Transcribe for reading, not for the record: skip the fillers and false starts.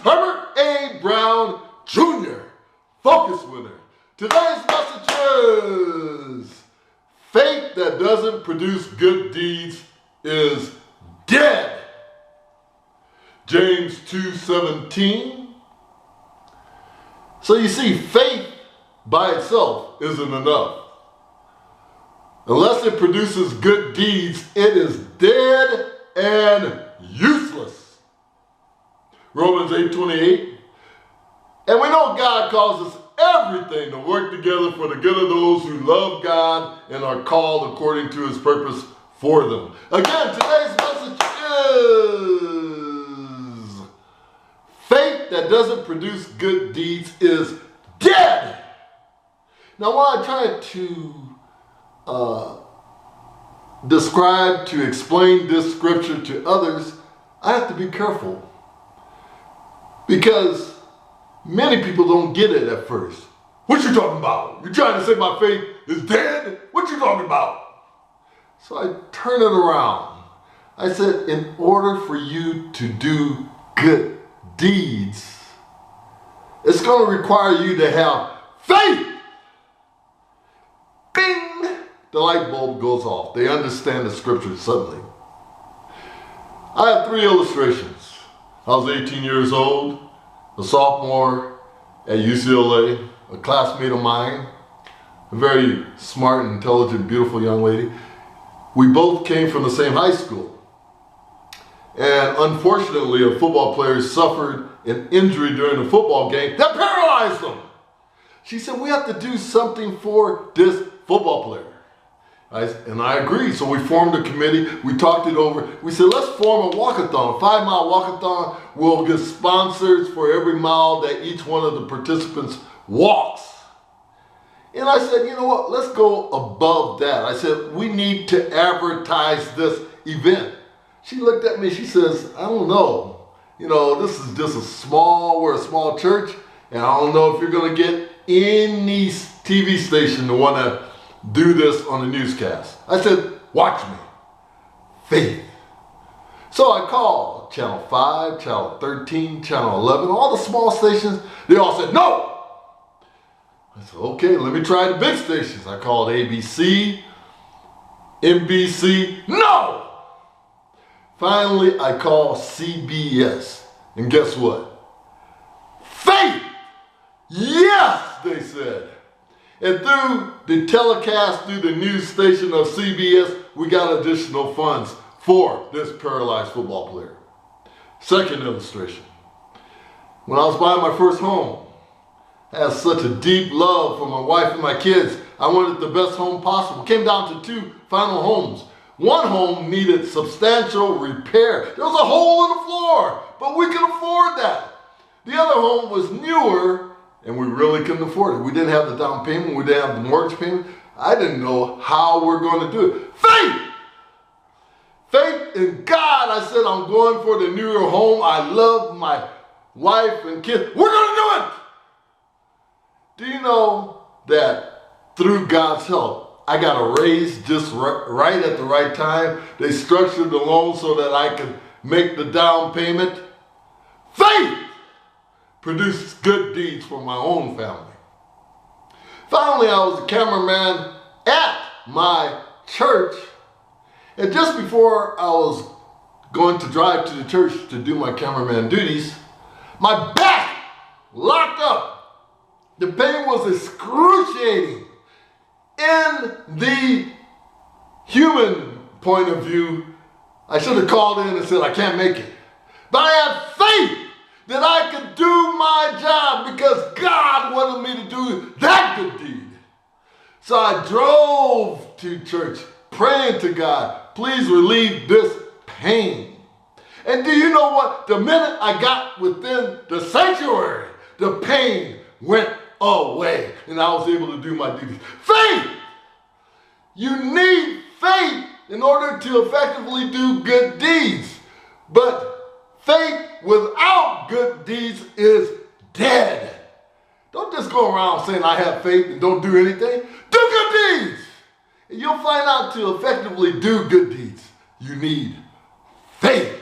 Herbert A. Brown Jr., Focus Winner. Today's message is, faith that doesn't produce good deeds is dead. James 2:17. So you see, faith by itself isn't enough. Unless it produces good deeds, it is dead and useless. Romans 8:28. And we know God causes everything to work together for the good of those who love God and are called according to his purpose for them. Again, today's message is, faith that doesn't produce good deeds is dead. Now, while I try to describe, to explain this scripture to others, I have to be careful, because many people don't get it at first. What you talking about? You trying to say my faith is dead? What you talking about? So I turn it around. I said, in order for you to do good deeds, it's going to require you to have faith. Bing! The light bulb goes off. They understand the scripture suddenly. I have 3 illustrations. I was 18 years old, a sophomore at UCLA, a classmate of mine, a very smart, intelligent, beautiful young lady. We both came from the same high school. And unfortunately, a football player suffered an injury during the football game that paralyzed him. She said, we have to do something for this football player. And I agreed. So we formed a committee. We talked it over. We said, let's form a walkathon, a 5-mile walkathon. We'll get sponsors for every mile that each one of the participants walks. And I said, you know what? Let's go above that. I said, we need to advertise this event. She looked at me. She says, I don't know. You know, this is just we're a small church, and I don't know if you're going to get any TV station to want to do this on the newscast. I said, watch me. Faith. So I called Channel 5, Channel 13, Channel 11, all the small stations. They all said, no. I said, okay, let me try the big stations. I called ABC, NBC, no. Finally, I called CBS. And guess what? Faith. Yes, they said. And through the telecast, through the news station of CBS, we got additional funds for this paralyzed football player. Second illustration. When I was buying my first home, I had such a deep love for my wife and my kids. I wanted the best home possible. Came down to 2 final homes. One home needed substantial repair. There was a hole in the floor, but we could afford that. The other home was newer, and we really couldn't afford it. We didn't have the down payment. We didn't have the mortgage payment. I didn't know how we're going to do it. Faith! Faith in God. I said, I'm going for the newer home. I love my wife and kids. We're going to do it! Do you know that through God's help, I got a raise just right at the right time? They structured the loan so that I could make the down payment. Faith produces good deeds for my own family. Finally, I was a cameraman at my church. And just before I was going to drive to the church to do my cameraman duties, my back locked up. The pain was excruciating. In the human point of view, I should have called in and said, I can't make it. But I had faith that I could do my job because God wanted me to do that good deed. So I drove to church praying to God, please relieve this pain. And do you know what? The minute I got within the sanctuary, the pain went away and I was able to do my duties. Faith! You need faith in order to effectively do good deeds. But faith without good deeds is dead. Don't just go around saying I have faith and don't do anything. Do good deeds. And you'll find out to effectively do good deeds, you need faith.